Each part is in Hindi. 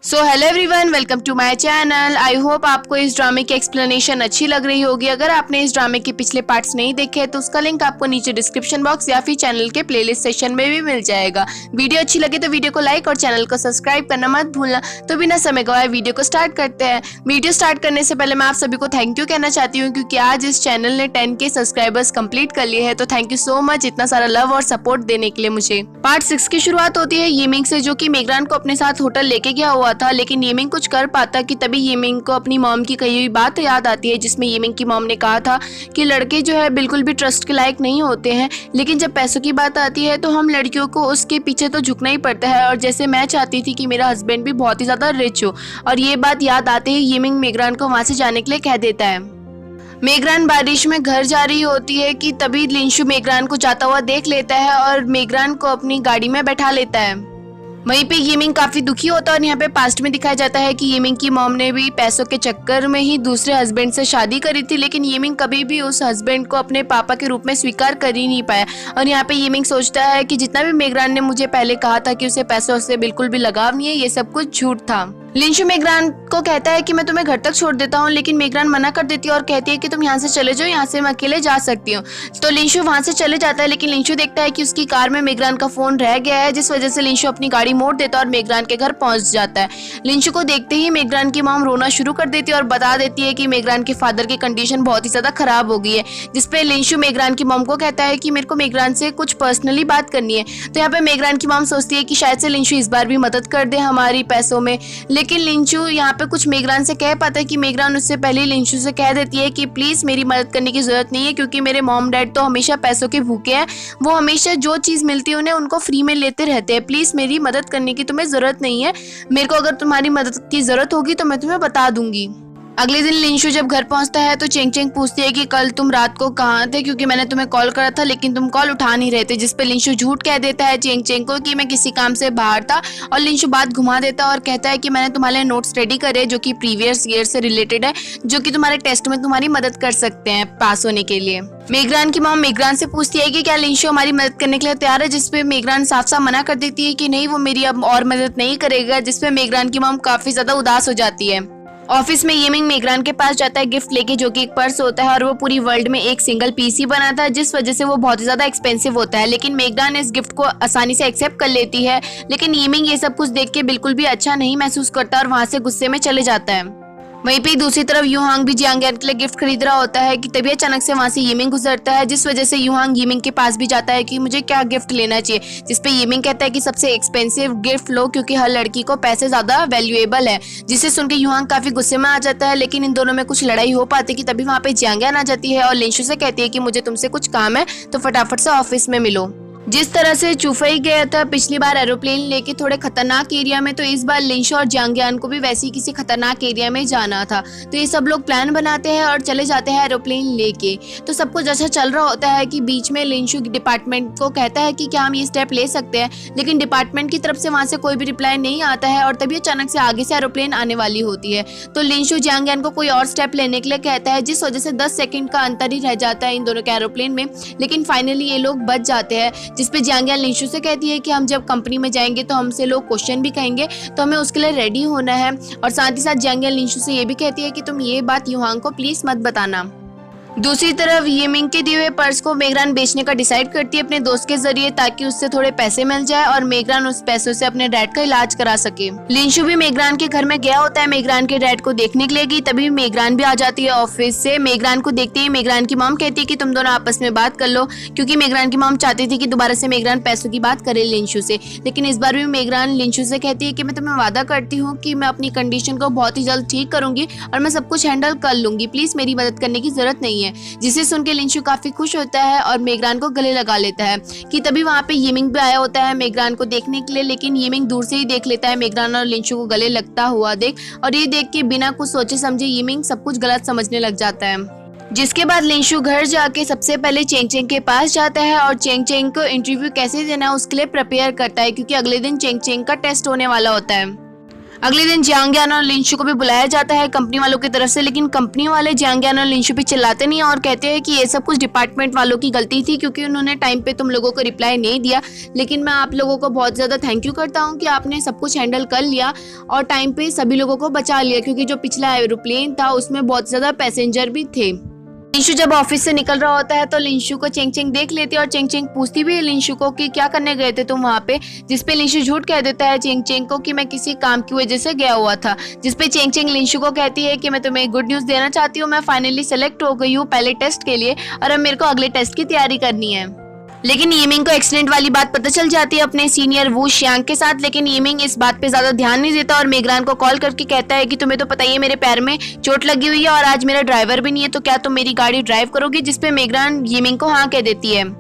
So hello everyone, welcome to my channel. I hope आपको इस ड्रामे की एक्सप्लेनेशन अच्छी लग रही होगी। अगर आपने इस ड्रामे के पिछले पार्ट्स नहीं देखे तो उसका लिंक आपको नीचे डिस्क्रिप्शन बॉक्स या फिर चैनल के प्लेलिस्ट सेक्शन में भी मिल जाएगा। वीडियो अच्छी लगे तो वीडियो को लाइक और चैनल को सब्सक्राइब करना मत भूलना। तो बिना समय गवाए वीडियो को स्टार्ट करते हैं। वीडियो स्टार्ट करने से पहले मैं आप सभी को थैंक यू कहना चाहती हूँ, क्योंकि आज इस चैनल ने 10K सब्सक्राइबर्स कंप्लीट कर लिए हैं। तो थैंक यू सो मच इतना सारा लव और सपोर्ट देने के लिए मुझे। पार्ट 6 की शुरुआत होती है येमिंग से, जो कि मेगरान को अपने साथ होटल लेके गया हुआ था, लेकिन येमिंग कुछ कर पाता कि तभी येमिंग को अपनी मॉम की कही हुई बात याद आती है, जिसमें येमिंग की मॉम ने कहा था कि लड़के जो है बिल्कुल भी ट्रस्ट के लायक नहीं होते हैं, लेकिन जब पैसों की बात आती है तो हम लड़कियों को उसके पीछे तो झुकना ही पड़ता है। और जैसे मैं चाहती थी कि मेरा हस्बैंड भी बहुत ही ज्यादा रिच हो, और ये बात याद आते ही येमिंग मेगरान को वहां से जाने के लिए कह देता है। मेगरान बारिश में घर जा रही होती है कि तभी लिंशु मेगरान को जाता हुआ देख लेता है और मेगरान को अपनी गाड़ी में बैठा लेता है। वहीं पे येमिंग काफी दुखी होता है और यहाँ पे पास्ट में दिखाया जाता है कि येमिंग की मॉम ने भी पैसों के चक्कर में ही दूसरे हस्बैंड से शादी करी थी, लेकिन येमिंग कभी भी उस हस्बैंड को अपने पापा के रूप में स्वीकार कर ही नहीं पाया। और यहाँ पे येमिंग सोचता है कि जितना भी मेगरान ने मुझे पहले कहा था कि उसे पैसों से बिल्कुल भी लगाव नहीं है, ये सब कुछ झूठ था। लिंशु मेगरान को कहता है कि मैं तुम्हें घर तक छोड़ देता हूँ, लेकिन मेगरान मना कर देती है और कहती है कि तुम यहाँ से चले जाओ, यहाँ से मैं अकेले जा सकती हूँ। तो लिंशु वहाँ से चले जाता है, लेकिन लिंशु देखता है कि उसकी कार में मेगरान का फोन रह गया है, जिस वजह से लिंशु अपनी गाड़ी मोड़ देता है और मेगरान के घर पहुंच जाता है। लिंशु को देखते ही मेगरान की मॉम रोना शुरू कर देती है और बता देती है कि मेगरान के फादर की कंडीशन बहुत ही ज्यादा खराब हो गई है, जिसपे लिंशु मेगरान की मॉम को कहता है कि मेरे को मेगरान से कुछ पर्सनली बात करनी है। तो यहाँ पे मेगरान की मॉम सोचती है कि शायद से लिंशु इस बार भी मदद कर दे हमारी पैसों में, लेकिन लिंशु यहाँ पे कुछ मेगरान से कह पाता है कि मेगरान उससे पहले लिंशु से कह देती है कि प्लीज मेरी मदद करने की जरूरत नहीं है, क्योंकि मेरे मॉम डैड तो हमेशा पैसों के भूखे हैं, वो हमेशा जो चीज मिलती है उन्हें उनको फ्री में लेते रहते हैं। प्लीज मेरी मदद करने की तुम्हें जरूरत नहीं है, मेरे को अगर तुम्हारी मदद की जरूरत होगी तो मैं तुम्हें बता दूंगी। अगले दिन लिंशु जब घर पहुंचता है तो चेंग चेंग पूछती है कि कल तुम रात को कहाँ थे, क्योंकि मैंने तुम्हें कॉल करा था लेकिन तुम कॉल उठा नहीं रहे थे, जिसपे लिंशु झूठ कह देता है चेंग चेंग को कि मैं किसी काम से बाहर था। और लिंशु बात घुमा देता है और कहता है कि मैंने तुम्हारे लिए नोट्स रेडी करे जो कि प्रीवियस ईयर से रिलेटेड है, जो कि तुम्हारे टेस्ट में तुम्हारी मदद कर सकते हैं पास होने के लिए। मेगरान की मॉम मेगरान से पूछती है कि क्या लिंशु हमारी मदद करने के लिए तैयार है, जिसपे मेगरान साफ साफ मना कर देती है कि नहीं, वो मेरी अब और मदद नहीं करेगा, जिसपे मेगरान की मॉम काफी ज्यादा उदास हो जाती है। ऑफिस में येमिंग मेगरान के पास जाता है गिफ्ट लेके, जो कि एक पर्स होता है और वो पूरी वर्ल्ड में एक सिंगल पीस ही बनाता है, जिस वजह से वो बहुत ही ज्यादा एक्सपेंसिव होता है। लेकिन मेगरान इस गिफ्ट को आसानी से एक्सेप्ट कर लेती है, लेकिन येमिंग ये सब कुछ देख के बिल्कुल भी अच्छा नहीं महसूस करता और वहां से गुस्से में चले जाता है। वहीं पे दूसरी तरफ यूहांग भी जियांगयान के लिए गिफ्ट खरीद रहा होता है कि तभी अचानक से वहां से येमिंग गुजरता है, जिस वजह से यूहांग येमिंग के पास भी जाता है कि मुझे क्या गिफ्ट लेना चाहिए, जिसपे येमिंग कहता है कि सबसे एक्सपेंसिव गिफ्ट लो, क्योंकि हर लड़की को पैसे ज्यादा वैल्यूएबल है। जिसे सुन के यूहांग काफी गुस्से में आ जाता है, लेकिन इन दोनों में कुछ लड़ाई हो पाती है कि तभी वहां पे जियांगयान आ जाती है और लिंशु से कहती है कि मुझे तुमसे कुछ काम है, तो फटाफट से ऑफिस में मिलो। जिस तरह से चुफई गया था पिछली बार एरोप्लेन लेके थोड़े खतरनाक एरिया में, तो इस बार लिंशु और जियांगयान को भी वैसे ही किसी खतरनाक एरिया में जाना था। तो ये सब लोग प्लान बनाते हैं और चले जाते हैं एरोप्लेन लेके। तो सब कुछ अच्छा चल रहा होता है कि बीच में लिंशु डिपार्टमेंट को कहता है कि क्या हम ये स्टेप ले सकते हैं, लेकिन डिपार्टमेंट की तरफ से वहां से कोई भी रिप्लाई नहीं आता है। और तभी अचानक से आगे से एरोप्लेन आने वाली होती है, तो लिंशु जियांगयान को कोई और स्टेप लेने के लिए कहता है, जिस वजह से 10 सेकंड का अंतर ही रह जाता है इन दोनों के एरोप्लेन में। लेकिन फाइनली ये लोग बच जाते हैं, जिसपे जियांगयान लिंशु से कहती है कि हम जब कंपनी में जाएंगे तो हमसे लोग क्वेश्चन भी कहेंगे, तो हमें उसके लिए रेडी होना है। और साथ ही साथ जियांगयान लिंशु से ये भी कहती है कि तुम ये बात यूहांग को प्लीज मत बताना। दूसरी तरफ येमिंग के दिए हुए पर्स को मेगरान बेचने का डिसाइड करती है अपने दोस्त के जरिए, ताकि उससे थोड़े पैसे मिल जाए और मेगरान उस पैसों से अपने डैड का इलाज करा सके। लिंशु भी मेगरान के घर में गया होता है मेगरान के डैड को देखने के लिए कि तभी मेगरान भी आ जाती है ऑफिस से। मेगरान को देखते ही मेगरान की मॉम कहती है कि तुम दोनों आपस में बात कर लो, क्योंकि मेगरान की मॉम चाहती थी कि दोबारा से मेगरान पैसों की बात करे लिंशु से। लेकिन इस बार भी मेगरान लिंशु से कहती है कि मैं तुम्हें वादा करती हूँ कि मैं अपनी कंडीशन को बहुत ही जल्द ठीक करूंगी और मैं सब कुछ हैंडल कर लूंगी, प्लीज मेरी मदद करने की जरूरत नहीं है। जिसे सुन के लिंशु काफी खुश होता है और मेगरान को गले लगा लेता है कि तभी वहां पे येमिंग भी आया होता है मेगरान को देखने के लिए। लेकिन येमिंग दूर से ही देख लेता है मेगरान और लिंशु को गले लगता हुआ देख, और ये देख के बिना कुछ सोचे समझे येमिंग सब कुछ गलत समझने लग जाता है। जिसके बाद लिंशु घर जाके सबसे पहले चेंग चेंग के पास जाता है और चेंग चेंग को इंटरव्यू कैसे देना है उसके लिए प्रिपेयर करता है, क्योंकि अगले दिन चेंग चेंग का टेस्ट होने वाला होता है। अगले दिन जियांगयान और लिंशु को भी बुलाया जाता है कंपनी वालों की तरफ से, लेकिन कंपनी वाले जियांगयान और लिंशु पे चिल्लाते नहीं और कहते हैं कि ये सब कुछ डिपार्टमेंट वालों की गलती थी क्योंकि उन्होंने टाइम पे तुम लोगों को रिप्लाई नहीं दिया। लेकिन मैं आप लोगों को बहुत ज़्यादा थैंक यू करता हूँ कि आपने सब कुछ हैंडल कर लिया और टाइम पे सभी लोगों को बचा लिया, क्योंकि जो पिछला एरोप्लेन था उसमें बहुत ज़्यादा पैसेंजर भी थे। लिंशु जब ऑफिस से निकल रहा होता है तो लिंशु को चेंग चेंग देख लेती है और चेंग चेंग पूछती भी है लिंशु को कि क्या करने गए थे तुम वहाँ पे, जिसपे लिंशु झूठ कह देता है चेंग चेंग को कि मैं किसी काम की वजह से गया हुआ था। जिसपे चेंग चेंग लिंशु को कहती है कि मैं तुम्हें गुड न्यूज़ देना चाहती हूँ, मैं फाइनली सेलेक्ट हो गई हूँ पहले टेस्ट के लिए और अब मेरे को अगले टेस्ट की तैयारी करनी है। लेकिन यीमिंग को एक्सीडेंट वाली बात पता चल जाती है अपने सीनियर वू शियांग के साथ, लेकिन यीमिंग इस बात पे ज्यादा ध्यान नहीं देता और मेगरान को कॉल करके कहता है कि तुम्हें तो पता ही है मेरे पैर में चोट लगी हुई है और आज मेरा ड्राइवर भी नहीं है, तो क्या तुम मेरी गाड़ी ड्राइव करोगी? जिसपे मेगरान यीमिंग को हाँ कह देती है।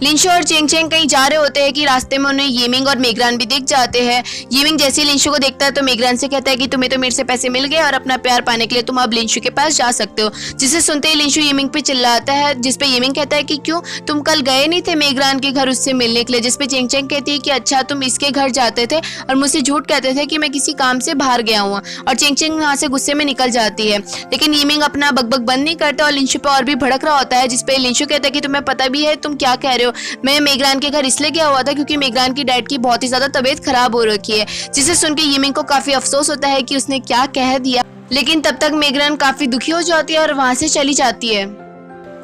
लिंशु और चेंग चेंग कहीं जा रहे होते हैं कि रास्ते में उन्हें यीमिंग और मेगरान भी दिख जाते हैं। यीमिंग जैसे ही लिंशु को देखता है तो मेगरान से कहता है कि तुम्हें तो मेरे से पैसे मिल गए और अपना प्यार पाने के लिए तुम अब लिंशु के पास जा सकते हो। जिसे सुनते ही लिंशु यीमिंग पे चिल्लाता है, जिसपे यीमिंग कहता है कि क्यों तुम कल गए नहीं थे मेगरान के घर उससे मिलने के लिए? जिसपे चेंग चेंग कहती है कि अच्छा तुम इसके घर जाते थे और मुझसे झूठ कहते थे कि मैं किसी काम से बाहर गया हूँ, और चेंग चेंग वहाँ से गुस्से में निकल जाती है। लेकिन यीमिंग अपना बकबक बंद नहीं करता और लिंशु पे और भी भड़क रहा होता है। जिसपे लिंशु कहता है कि तुम्हें पता भी है तुम क्या कह रहे हो, मैं मेगरान के घर इसलिए गया हुआ था क्योंकि मेगरान की डैड की बहुत ही ज्यादा तबीयत खराब हो रखी है। जिसे सुन के यीमिंग को काफी अफसोस होता है कि उसने क्या कह दिया, लेकिन तब तक मेगरान काफी दुखी हो जाती है और वहां से चली जाती है।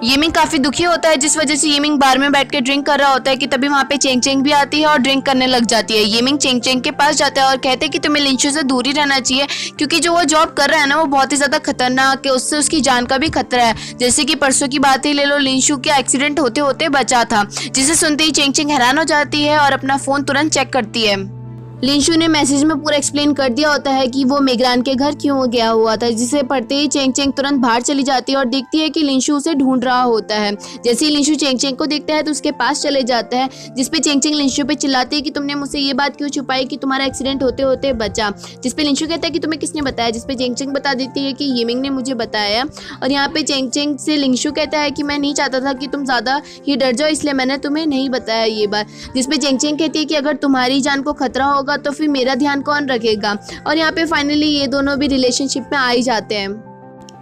यीमिंग काफी दुखी होता है, जिस वजह से यीमिंग बार में बैठ के ड्रिंक कर रहा होता है कि तभी वहाँ पे चेंग चेंग भी आती है और ड्रिंक करने लग जाती है। यीमिंग चेंग चेंग के पास जाता है और कहते हैं कि तुम्हें लिंशु से दूर ही रहना चाहिए क्योंकि जो वो जॉब कर रहा है ना वो बहुत ही ज्यादा खतरनाक है, उससे उसकी जान का भी खतरा है। जैसे कि परसों की बात ही ले लो, लिंशु के एक्सीडेंट होते होते बचा था। जिसे सुनते ही चेंग चेंग हैरान हो जाती है और अपना फोन तुरंत चेक करती है। लिंशु ने मैसेज में पूरा एक्सप्लेन कर दिया होता है कि वो मेगरान के घर क्यों गया हुआ था। जिसे पढ़ते ही चेंग चेंग तुरंत बाहर चली जाती है और देखती है कि लिंशु उसे ढूंढ रहा होता है। जैसे ही लिंशु चेंग चेंग को देखता है तो उसके पास चले जाता है, जिसपे चेंग चेंग लिंशु पे चिल्लाती है कि तुमने मुझसे ये बात क्यों छुपाई कि तुम्हारा एक्सीडेंट होते होते बचा। जिसपे लिंशु कहता है कि तुम्हें किसने बताया? जिसपे चेंग चेंग बता देती है कि यीमिंग ने मुझे बताया। और यहाँ पे चेंग चेंग से लिंशु कहता है कि मैं नहीं चाहता था कि तुम ज्यादा ही डर जाओ, इसलिए मैंने तुम्हें नहीं बताया ये बात। जिसपे चेंग चेंग कहती है कि अगर तुम्हारी जान को खतरा होगा तो फिर मेरा ध्यान कौन रखेगा। और यहाँ पे फाइनली ये दोनों भी रिलेशनशिप में आ ही जाते हैं।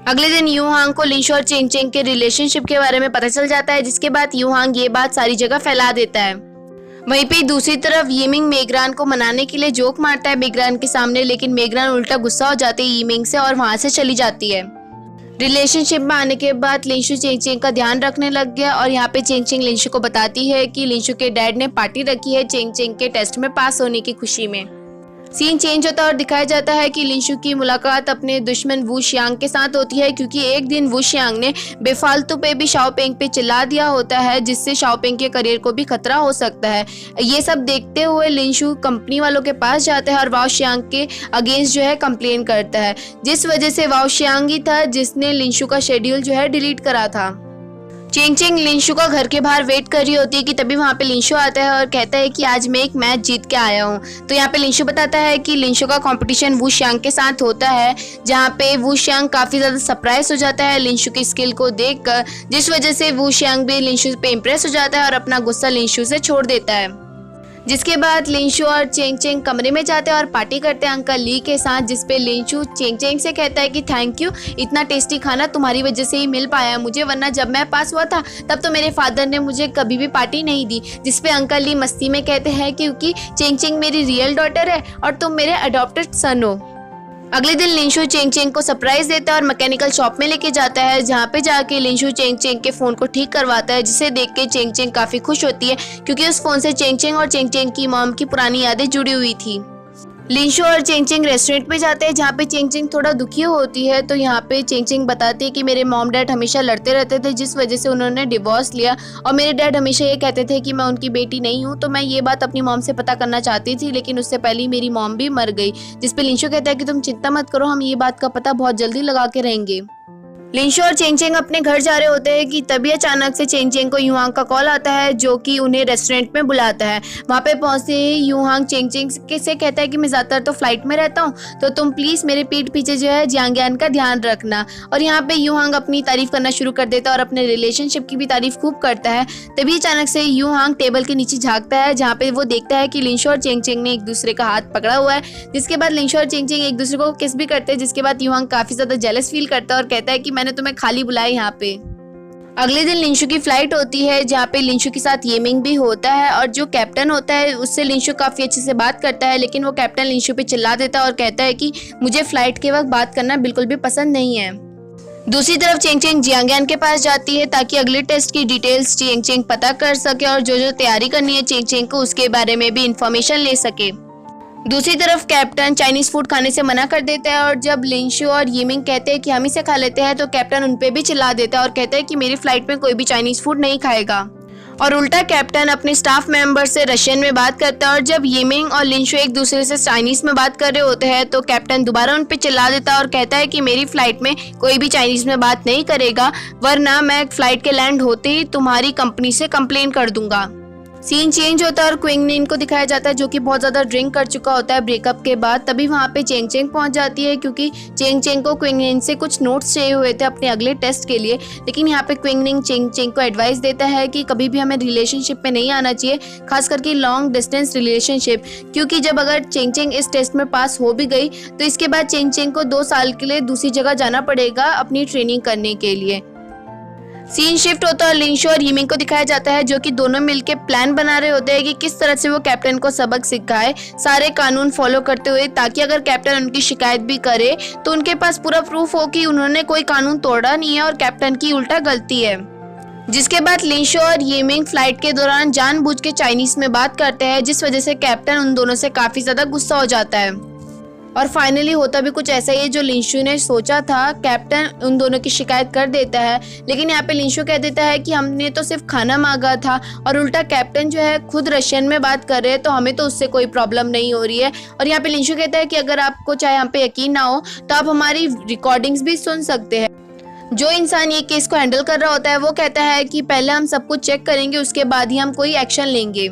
अगले दिन यूहांग को लिंशु और चेंग चेंग के रिलेशनशिप के बारे में पता चल जाता है, जिसके बाद यूहांग ये बात सारी जगह फैला देता है। वहीं पे दूसरी तरफ यीमिंग मेगरान को मनाने के लिए जोक मारता है मेगरान के सामने, लेकिन मेगरान उल्टा गुस्सा हो जाती है यीमिंग से और वहां से चली जाती है। रिलेशनशिप में आने के बाद लिंशु चेंग चेंग का ध्यान रखने लग गया और यहाँ पे चेंग चेंग लिंशु को बताती है कि लिंशु के डैड ने पार्टी रखी है चेंग चेंग के टेस्ट में पास होने की खुशी में। सीन चेंज होता है और दिखाया जाता है कि लिंशु की मुलाकात अपने दुश्मन वू शियांग के साथ होती है, क्योंकि एक दिन वू शियांग ने बेफालतू पे भी शाओपेंग पे चिल्ला दिया होता है, जिससे शाओपेंग के करियर को भी खतरा हो सकता है। ये सब देखते हुए लिंशु कंपनी वालों के पास जाता है और वाओ शियांग के अगेंस्ट जो है कंप्लेन करता है, जिस वजह से वाओ शियांग ही था जिसने लिंशु का शेड्यूल जो है डिलीट करा था। चेंग चेंग लिंशु का घर के बाहर वेट कर रही होती है कि तभी वहाँ पे लिंशु आता है और कहता है कि आज मैं एक मैच जीत के आया हूँ। तो यहाँ पे लिंशु बताता है कि लिंशु का कंपटीशन वू शियांग के साथ होता है, जहाँ पे वू शियांग काफी ज्यादा सरप्राइज हो जाता है लिंशु की स्किल को देखकर, जिस वजह से वू शियांग भी लिंशु पे इम्प्रेस हो जाता है और अपना गुस्सा लिंशु से छोड़ देता है। जिसके बाद लिंशु और चेंग चेंग कमरे में जाते हैं और पार्टी करते हैं अंकल ली के साथ, जिसपे लिंशु चेंग चेंग से कहता है कि थैंक यू, इतना टेस्टी खाना तुम्हारी वजह से ही मिल पाया मुझे, वरना जब मैं पास हुआ था तब तो मेरे फादर ने मुझे कभी भी पार्टी नहीं दी। जिसपे अंकल ली मस्ती में कहते हैं क्योंकि चेंग चेंग मेरी रियल डॉटर है और तुम मेरे अडॉप्टेड सन हो। अगले दिन लिंशु चेंग चेंग को सरप्राइज देता है और मैकेनिकल शॉप में लेके जाता है, जहाँ पे जाके लिंशु चेंग चेंग के फोन को ठीक करवाता है, जिसे देख के चेंग चेंग काफी खुश होती है क्योंकि उस फोन से चेंग चेंग और चेंग चेंग की मॉम की पुरानी यादें जुड़ी हुई थी। लिंशु और चेंग चेंग रेस्टोरेंट पे जाते हैं, जहाँ पे चेंग चेंग थोड़ा दुखी होती है। तो यहाँ पे चेंग चेंग बताती है कि मेरे मॉम डैड हमेशा लड़ते रहते थे, जिस वजह से उन्होंने डिवोर्स लिया, और मेरे डैड हमेशा ये कहते थे कि मैं उनकी बेटी नहीं हूँ। तो मैं ये बात अपनी मॉम से पता करना चाहती थी, लेकिन उससे पहले ही मेरी मॉम भी मर गई। जिसपे लिंशु कहता है कि तुम चिंता मत करो, हम ये बात का पता बहुत जल्दी लगा के रहेंगे। लिंशु और चेंग चेंग अपने घर जा रहे होते हैं कि तभी अचानक से चेंग चेंग को यूहांग का कॉल आता है, जो कि उन्हें रेस्टोरेंट में बुलाता है। वहाँ पे पहुँचते ही यूहांग चेंग चेंग से कहता है कि मैं ज़्यादातर तो फ्लाइट में रहता हूँ, तो तुम प्लीज़ मेरे पीठ पीछे जो है जियांगयान का ध्यान रखना। और यहाँ पे यूहांग अपनी तारीफ करना शुरू कर देता है और अपने रिलेशनशिप की भी तारीफ खूब करता है। तभी अचानक से यूहांग टेबल के नीचे झाँकता है, जहाँ पे वो देखता है कि लिंशु और चेंग चेंग ने एक दूसरे का हाथ पकड़ा हुआ है। जिसके बाद लिंशु और चेंग चेंग एक दूसरे को किस भी करते हैं, जिसके बाद यूहांग काफ़ी ज़्यादा जेलस फील करता है और कहता है कि मैंने तुम्हें खाली बुलाया यहाँ पे। अगले दिन लिंशु की फ्लाइट होती है, जहाँ पे लिंशु के साथ येमिंग भी होता है और जो कैप्टन होता है उससे लिंशु काफ़ी अच्छे से बात करता है, लेकिन वो कैप्टन लिंशु पे चिल्ला देता है और कहता है कि मुझे फ्लाइट के वक्त बात करना बिल्कुल भी पसंद नहीं है। दूसरी तरफ चेंग चेंग जियांगयान के पास जाती है ताकि अगले टेस्ट की डिटेल्स चेंग चेंग पता कर सके और जो तैयारी करनी है चेंग चेंग को उसके बारे में भी इंफॉर्मेशन ले सके। दूसरी तरफ कैप्टन चाइनीज फूड खाने से मना कर देता है और जब लिंशु और येमिंग कहते हैं कि हम इसे खा लेते हैं, तो कैप्टन उन पे भी चिल्ला देता है और कहता है कि मेरी फ्लाइट में कोई भी चाइनीज फूड नहीं खाएगा। और उल्टा कैप्टन अपने स्टाफ मेंबर से रशियन में बात करता है और जब येमिंग और लिंशु एक दूसरे से चाइनीज में बात कर रहे होते हैं, तो कैप्टन दोबारा उन पे चिल्ला देता है और कहता है कि मेरी फ्लाइट में कोई भी चाइनीज में बात नहीं करेगा, वरना मैं फ्लाइट के लैंड होते ही तुम्हारी कंपनी से कंप्लेन कर दूंगा। सीन चेंज होता है और क्विंग निन को दिखाया जाता है, जो कि बहुत ज़्यादा ड्रिंक कर चुका होता है ब्रेकअप के बाद। तभी वहाँ पे चेंग चेंग पहुँच जाती है, क्योंकि चेंग चेंग को क्विंग निन से कुछ नोट्स चाहिए हुए थे अपने अगले टेस्ट के लिए। लेकिन यहाँ पे क्विंग निन चेंग चेंग को एडवाइस देता है कि कभी भी हमें रिलेशनशिप में नहीं आना चाहिए, खास करके लॉन्ग डिस्टेंस रिलेशनशिप, क्योंकि जब अगर चेंग चेंग इस टेस्ट में पास हो भी गई तो इसके बाद चेंग चेंग को 2 साल के लिए दूसरी जगह जाना पड़ेगा अपनी ट्रेनिंग करने के लिए। सीन शिफ्ट होता है और लिंशु और येमिंग को दिखाया जाता है, जो कि दोनों मिलकर प्लान बना रहे होते हैं कि किस तरह से वो कैप्टन को सबक सिखाए, सारे कानून फॉलो करते हुए, ताकि अगर कैप्टन उनकी शिकायत भी करे तो उनके पास पूरा प्रूफ हो कि उन्होंने कोई कानून तोड़ा नहीं है और कैप्टन की उल्टा गलती है। जिसके बाद लिंशु और येमिंग फ्लाइट के दौरान जानबूझ के चाइनीज में बात करते हैं, जिस वजह से कैप्टन उन दोनों से काफी ज्यादा गुस्सा हो जाता है। और फाइनली होता भी कुछ ऐसा ही है जो लिंशु ने सोचा था। कैप्टन उन दोनों की शिकायत कर देता है, लेकिन यहाँ पे लिंशु कह देता है कि हमने तो सिर्फ खाना मांगा था, और उल्टा कैप्टन जो है खुद रशियन में बात कर रहे हैं, तो हमें तो उससे कोई प्रॉब्लम नहीं हो रही है। और यहाँ पे लिंशु कहता है कि अगर आपको चाहे हम पे यकीन ना हो तो आप हमारी रिकॉर्डिंग्स भी सुन सकते हैं। जो इंसान ये केस को हैंडल कर रहा होता है वो कहता है कि पहले हम सब कुछ चेक करेंगे, उसके बाद ही हम कोई एक्शन लेंगे।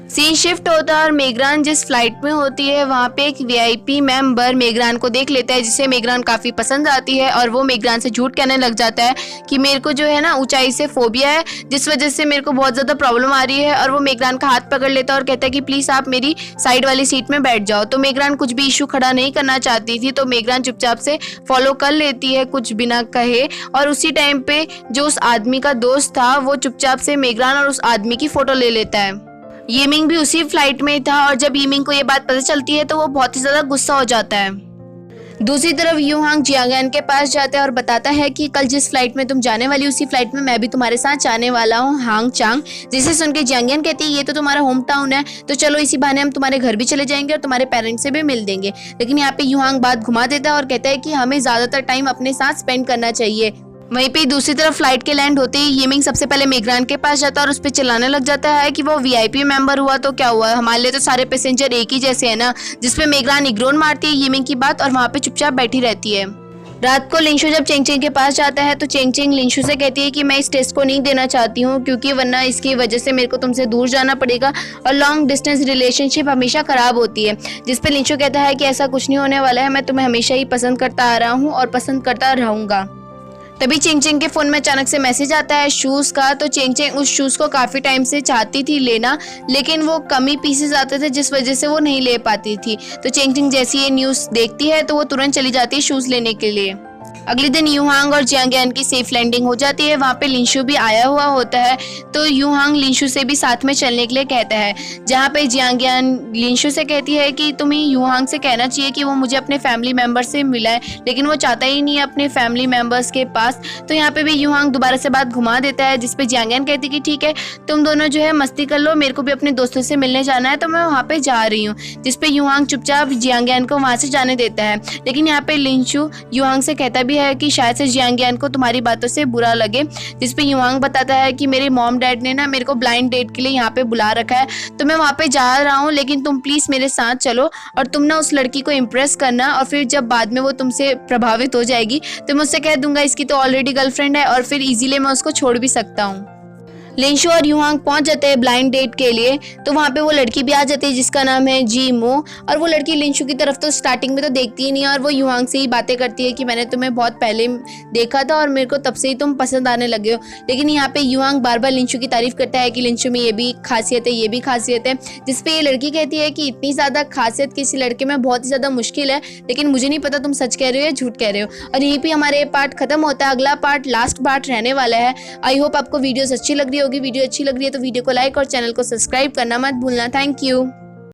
सीन शिफ्ट होता है और मेगरान जिस फ्लाइट में होती है वहाँ पे एक वीआईपी मेंबर मेगरान को देख लेता है, जिसे मेगरान काफ़ी पसंद आती है। और वो मेगरान से झूठ कहने लग जाता है कि मेरे को जो है ना ऊंचाई से फोबिया है, जिस वजह से मेरे को बहुत ज़्यादा प्रॉब्लम आ रही है। और वो मेगरान का हाथ पकड़ लेता है और कहता है कि प्लीज़ आप मेरी साइड वाली सीट में बैठ जाओ। तो मेगरान कुछ भी इशू खड़ा नहीं करना चाहती थी, तो मेगरान चुपचाप से फॉलो कर लेती है कुछ बिना कहे। और उसी टाइम पे जो उस आदमी का दोस्त था वो चुपचाप से मेगरान और उस आदमी की फ़ोटो ले लेता है। येमिंग भी उसी फ्लाइट में था, और जब येमिंग को ये बात पता चलती है तो वो बहुत ही ज्यादा गुस्सा हो जाता है। दूसरी तरफ यूहांग जियांगयान के पास जाता है और बताता है कि कल जिस फ्लाइट में तुम जाने वाली उसी फ्लाइट में मैं भी तुम्हारे साथ जाने वाला हूँ, हांग चांग। जिसे सुन के जियांगयान कहती है ये तो तुम्हारा होम टाउन है, तो चलो इसी बहाने हम तुम्हारे घर भी चले जाएंगे और तुम्हारे पेरेंट्स से भी मिल देंगे। लेकिन यहाँ पे यूहांग बात घुमा देता है और कहता है कि हमें ज्यादातर टाइम अपने साथ स्पेंड करना चाहिए। वहीं पे दूसरी तरफ फ्लाइट के लैंड होते ही येमिंग सबसे पहले मेगरान के पास जाता है और उस पर चिल्लाने लग जाता है कि वो वीआईपी मेंबर हुआ तो क्या हुआ, हमारे लिए तो सारे पैसेंजर एक ही जैसे है ना। जिसपे मेगरान इग्नोर मारती है येमिंग की बात और वहाँ पे चुपचाप बैठी रहती है। रात को लिंशु जब चेंग चेंग के पास जाता है तो चेंग चेंग लिंशु से कहती है कि मैं इस टेस्ट को नहीं देना चाहती हूँ, क्योंकि वरना इसकी वजह से मेरे को तुमसे दूर जाना पड़ेगा और लॉन्ग डिस्टेंस रिलेशनशिप हमेशा खराब होती है। जिस पे लिंशु कहता है कि ऐसा कुछ नहीं होने वाला है, मैं तुम्हें हमेशा ही पसंद करता आ रहा हूँ और पसंद करता रहूँगा। तभी चेंग चेंग के फोन में अचानक से मैसेज आता है शूज़ का। तो चेंग चेंग उस शूज़ को काफ़ी टाइम से चाहती थी लेना, लेकिन वो कमी पीसेस आते थे जिस वजह से वो नहीं ले पाती थी। तो चेंग चेंग जैसी ये न्यूज़ देखती है तो वो तुरंत चली जाती है शूज़ लेने के लिए। अगले दिन यूहांग और जियांगयान की सेफ लैंडिंग हो जाती है। वहाँ पे लिंशु भी आया हुआ होता है, तो यूहांग लिंशु से भी साथ में चलने के लिए कहता है। जहाँ पे जियांगयान लिंशु से कहती है कि तुम्हें यूहांग से कहना चाहिए कि वो मुझे अपने फैमिली मेम्बर से मिलाए, लेकिन वो चाहता ही नहीं है अपने फैमिली मेम्बर्स के पास। तो यहाँ पे भी यूहांग दोबारा से बात घुमा देता है, जिसपे जियांगयान कहती है कि ठीक है तुम दोनों जो है मस्ती कर लो, मेरे को भी अपने दोस्तों से मिलने जाना है तो मैं वहाँ पे जा रही हूँ। जिसपे यूहांग चुपचाप जियांगयान को वहाँ से जाने देता है। लेकिन यहाँ पे लिंशु यूहांग से कहता भी है कि शायद से जियांगियान को तुम्हारी बातों से बुरा लगे, जिस पे युआंग बताता है कि मेरे मॉम डैड ने ना मेरे को ब्लाइंड डेट के लिए यहाँ पे बुला रखा है, तो मैं वहाँ पे जा रहा हूँ, लेकिन तुम प्लीज मेरे साथ चलो और तुम ना उस लड़की को इम्प्रेस करना, और फिर जब बाद में वो तुमसे प्रभावित हो जाएगी तो मैं उससे कह दूंगा इसकी तो ऑलरेडी गर्लफ्रेंड है और फिर इजीली मैं उसको छोड़ भी सकता हूँ। लिंशु और युआंग पहुंच जाते हैं ब्लाइंड डेट के लिए, तो वहाँ पे वो लड़की भी आ जाती है जिसका नाम है जी मो, और वो लड़की लिंशु की तरफ तो स्टार्टिंग में तो देखती ही नहीं है और वो युआंग से ही बातें करती है कि मैंने तुम्हें बहुत पहले देखा था और मेरे को तब से ही तुम पसंद आने लगे हो। लेकिन यहाँ पे युआंग बार बार लिंशु की तारीफ करता है कि लिंशु में ये भी खासियत है, ये भी खासियत है, जिसपे ये लड़की कहती है कि इतनी ज़्यादा खासियत किसी लड़के में बहुत ही ज़्यादा मुश्किल है, लेकिन मुझे नहीं पता तुम सच कह रहे हो या झूठ कह रहे हो। और यहीं पर हमारे पार्ट खत्म होता है, अगला पार्ट लास्ट पार्ट रहने वाला है। आई होप आपको वीडियोस अच्छी लग रही होगी। वीडियो अच्छी लग रही है तो वीडियो को लाइक और चैनल को सब्सक्राइब करना मत भूलना। Thank you.